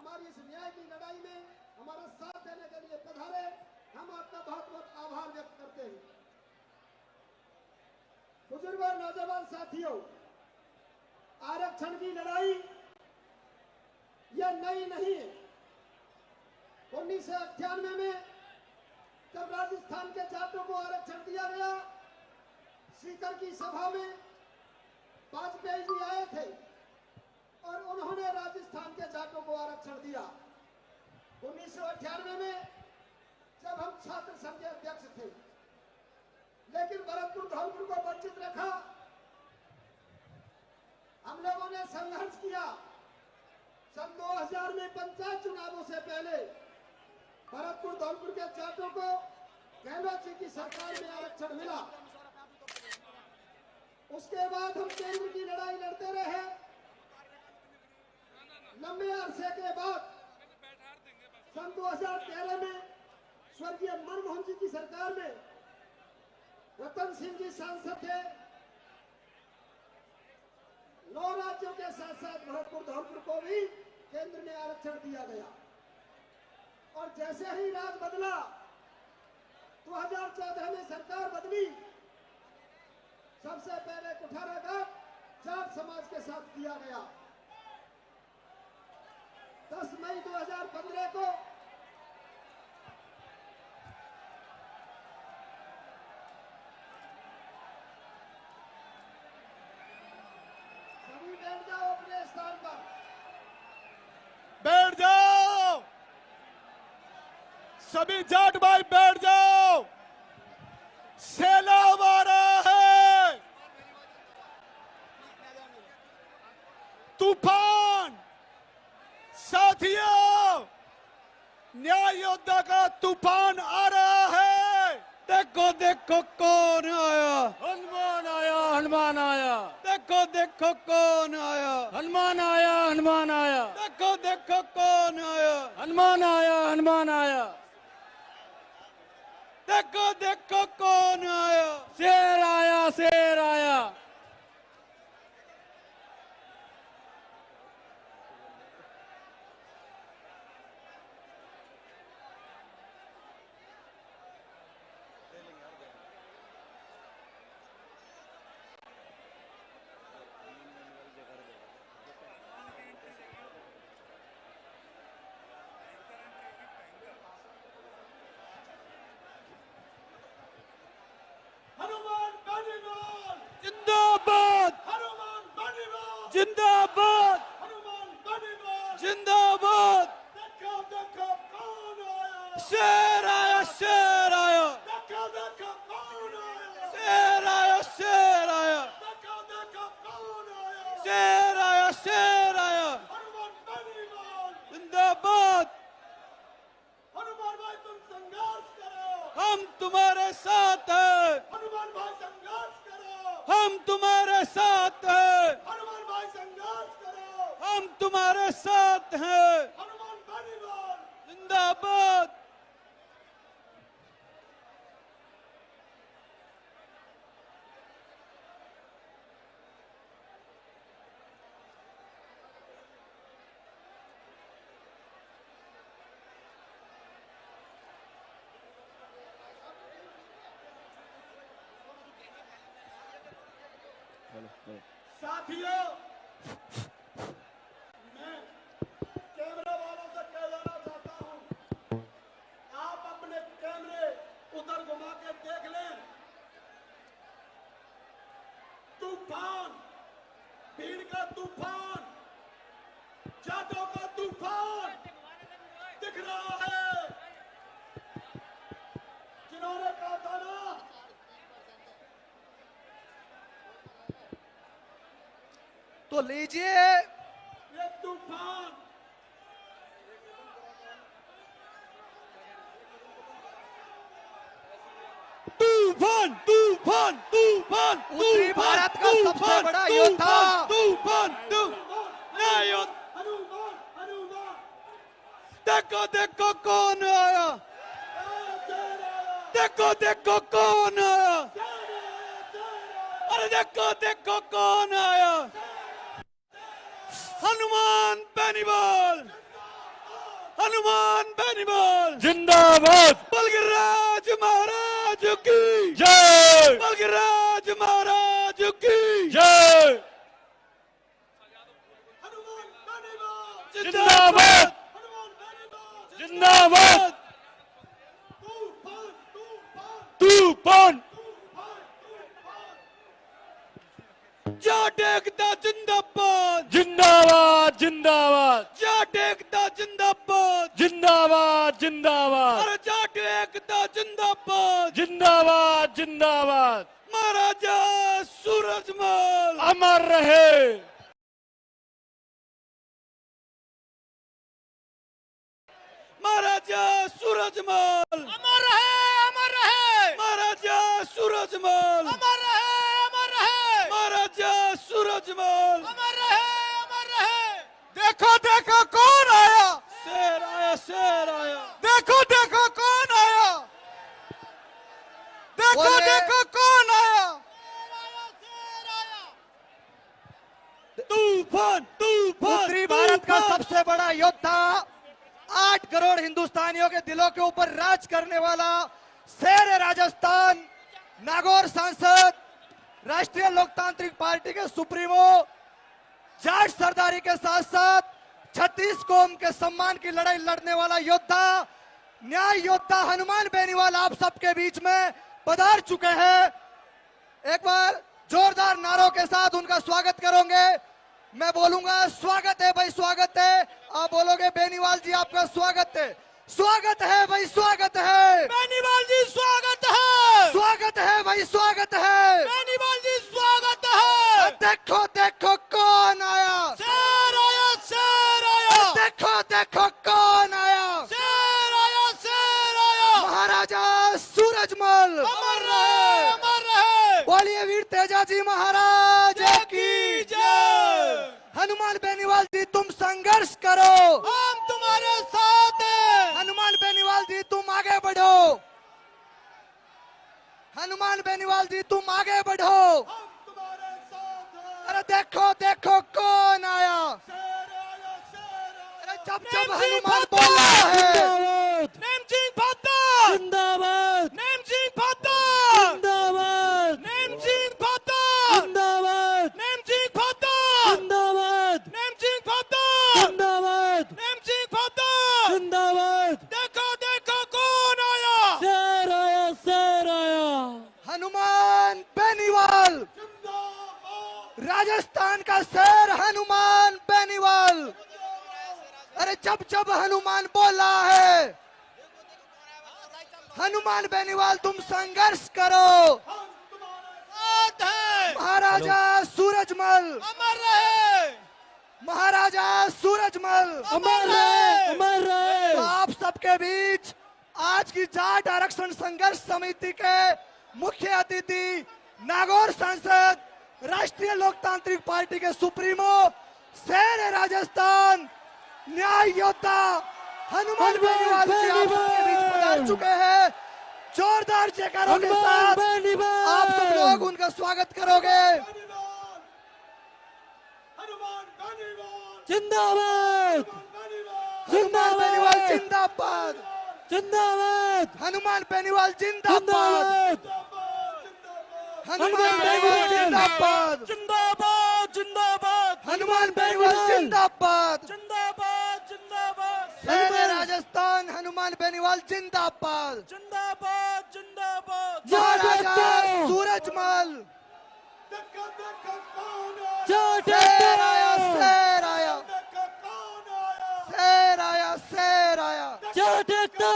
हमारी इस न्याय की लड़ाई में हमारा साथ देने के लिए पधारे, हम आपका बहुत बहुत आभार व्यक्त करते हैं। बुजुर्ग और नौजवान साथियों, आरक्षण की लड़ाई यह नई नहीं है। 1998 में जब राजस्थान के जाटों को आरक्षण दिया गया, सीकर की सभा में वाजपेयी जी आए थे और उन्होंने राजस्थान के जाटों को आरक्षण दिया। 1998 में जब हम छात्र संघ के अध्यक्ष थे, लेकिन भरतपुर धौलपुर को वंचित रखा। हम लोगों ने संघर्ष किया। सन 2000 में पंचायत चुनावों से पहले भरतपुर धौलपुर के जाटों को गहलोत जी की सरकार में आरक्षण मिला। उसके बाद हम केंद्र की लड़ाई लड़ते रहे। लंबे अरसे के बाद सन 2013 में स्वर्गीय मनमोहन जी की सरकार में रतन सिंह जी सांसद थे। 9 राज्यों के साथ साथ भरतपुर धौलपुर को भी केंद्र में आरक्षण दिया गया। और जैसे ही राज बदला, 2014 में सरकार बदली, सबसे पहले कुठाराघाट जाट समाज के साथ किया गया। 10 मई 2015 को सभी बैठ जाओ अपने स्थान पर, बैठ जाओ, सभी जाट भाई बैठ जाओ। सैलाब आ रहा है, तूफान। साथियों, न्याय योद्धा का तूफान आ रहा है। देखो देखो कौन आया, हनुमान आया, हनुमान आया। देखो देखो कौन आया, हनुमान आया, हनुमान आया। देखो देखो कौन आया, हनुमान आया, हनुमान आया। देखो देखो कौन आया, शेर आया, शेर आया। जिंदाबाद, जिंदाबाद, जिंदाबाद। शेर आया, शेर आया, शेर आया, शेर आया, शेर आया, शेर आया। जिंदाबाद। हनुमान भाई तुम संघर्ष करो, हम तुम्हारे साथ हैं, हनुमान भाई संघर्ष करो, हम तुम्हारे साथ हैं, हनुमान भाई संघर्ष करो, हम तुम्हारे साथ हैं। हनुमान बनीवाल। जिंदाबाद। साथियों, मैं कैमरा वालों से कह देना चाहता हूं, आप अपने कैमरे उधर घुमा के देख लें। तूफान, भीड़ का तूफान, जाटों का तूफान दिख रहा है। जिन्होंने कहा था ना, तो लीजिए ये तूफान, तूफान, तूफान, तूफान, उत्तरी भारत का सबसे बड़ा योद्धा, तूफान, न्याय योद्धा। हनुमान, हनुमान, देखो देखो कौन आया, देखो देखो कौन आया, अरे देखो देखो कौन आया। हनुमान बेनीवाल, हनुमान बेनीवाल जिंदाबाद। बलगराज महाराज की जय बलगराज महाराज की जय। जिंदाबाद जिंदाबाद। तूफान जाट एकता जिंदाबाद जिंदाबाद जिंदाबाद जाट एकता जिंदाबाद जिंदाबाद जिंदाबाद अरे जाट एकता जिंदाबाद जिंदाबाद जिंदाबाद। महाराजा सूरजमल अमर रहे। महाराजा सूरजमल अमर रहे महाराजा सूरजमल अमर रहे महाराजा सूरजमल अमर रहे। देखो देखो कौन आया, शेर आया शेर आया। देखो देखो कौन आया, देखो बोले। देखो कौन आया। तूफान तूफान उत्तरी भारत का सबसे बड़ा योद्धा, 8 करोड़ हिंदुस्तानियों के दिलों के ऊपर राज करने वाला, शेर राजस्थान, नागौर सांसद, राष्ट्रीय लोकतांत्रिक पार्टी के सुप्रीमो, जाट सरदारी के साथ साथ 36 कौम के सम्मान की लड़ाई लड़ने वाला योद्धा, न्याय योद्धा हनुमान बेनीवाल आप सबके बीच में पधार चुके हैं। एक बार जोरदार नारों के साथ उनका स्वागत करोगे। मैं बोलूंगा स्वागत है भाई स्वागत है, आप बोलोगे बेनीवाल जी आपका स्वागत है। स्वागत है भाई स्वागत है, बेनीवाल जी स्वागत है। स्वागत है भाई स्वागत है, बेनीवाल जी स्वागत है। देखो देखो कौन आया, शेर आया शेर आया। देखो देखो कौन आया, शेर आया शेर आया। महाराजा सूरजमल अमर रहे अमर रहे। बोलिए वीर तेजाजी महाराज की जय। हनुमान बेनीवाल जी तुम संघर्ष करो, हम तुम्हारे साथ हैं। हनुमान बेनीवाल जी तुम आगे बढ़ो, हनुमान बेनीवाल जी तुम आगे बढ़ो। हम तुम्हारे साथ हैं। अरे देखो देखो कौन आया, शेर आया शेर आया। अरे जब हनुमान बोल रहा है, नेम सिंह फाता जिंदाबाद नेम सिंह फाता जिंदाबाद नेम सिंह फाता जिंदाबाद नेम सिंह फाता जिंदाबाद नेम सिंह फाता जिंदाबाद नेम सिंह फाता। जिंदाबाद। देखो देखो कौन आया। शेर आया शेर आया। हनुमान बेनीवाल, राजस्थान का शेर हनुमान बेनीवाल। अरे जब हनुमान बोल रहा है, हनुमान बेनीवाल तुम संघर्ष करो, साथ है। महाराजा सूरजमल, अमर रहे महाराजा सूरजमल। अमर रहे अमर रहे। तो आप सबके बीच आज की जाट आरक्षण संघर्ष समिति के मुख्य अतिथि, नागौर सांसद, राष्ट्रीय लोकतांत्रिक पार्टी के सुप्रीमो, शेर राजस्थान, न्याय योद्धा हनुमान बेनीवाल जी आप सबके बीच पधार चुके हैं। जोरदार जयकारों के साथ आप सब लोग उनका स्वागत करोगे। जिंदाबाद हनुमान बेनीवाल जिंदाबाद, जिंदाबाद हनुमान बेनीवाल जिंदाबाद, जिंदाबाद हनुमान बेनीवाल जिंदाबाद, जिंदाबाद जिंदाबाद हनुमान बेनीवाल जिंदाबाद, जिंदाबाद जिंदाबाद शेर राजस्थान हनुमान बेनीवाल जिंदाबाद, जिंदाबाद जिंदाबाद। महाराजा सूरजमल। जाट शेर आया शेर आया, शेर आया शेर आया। जाट एकता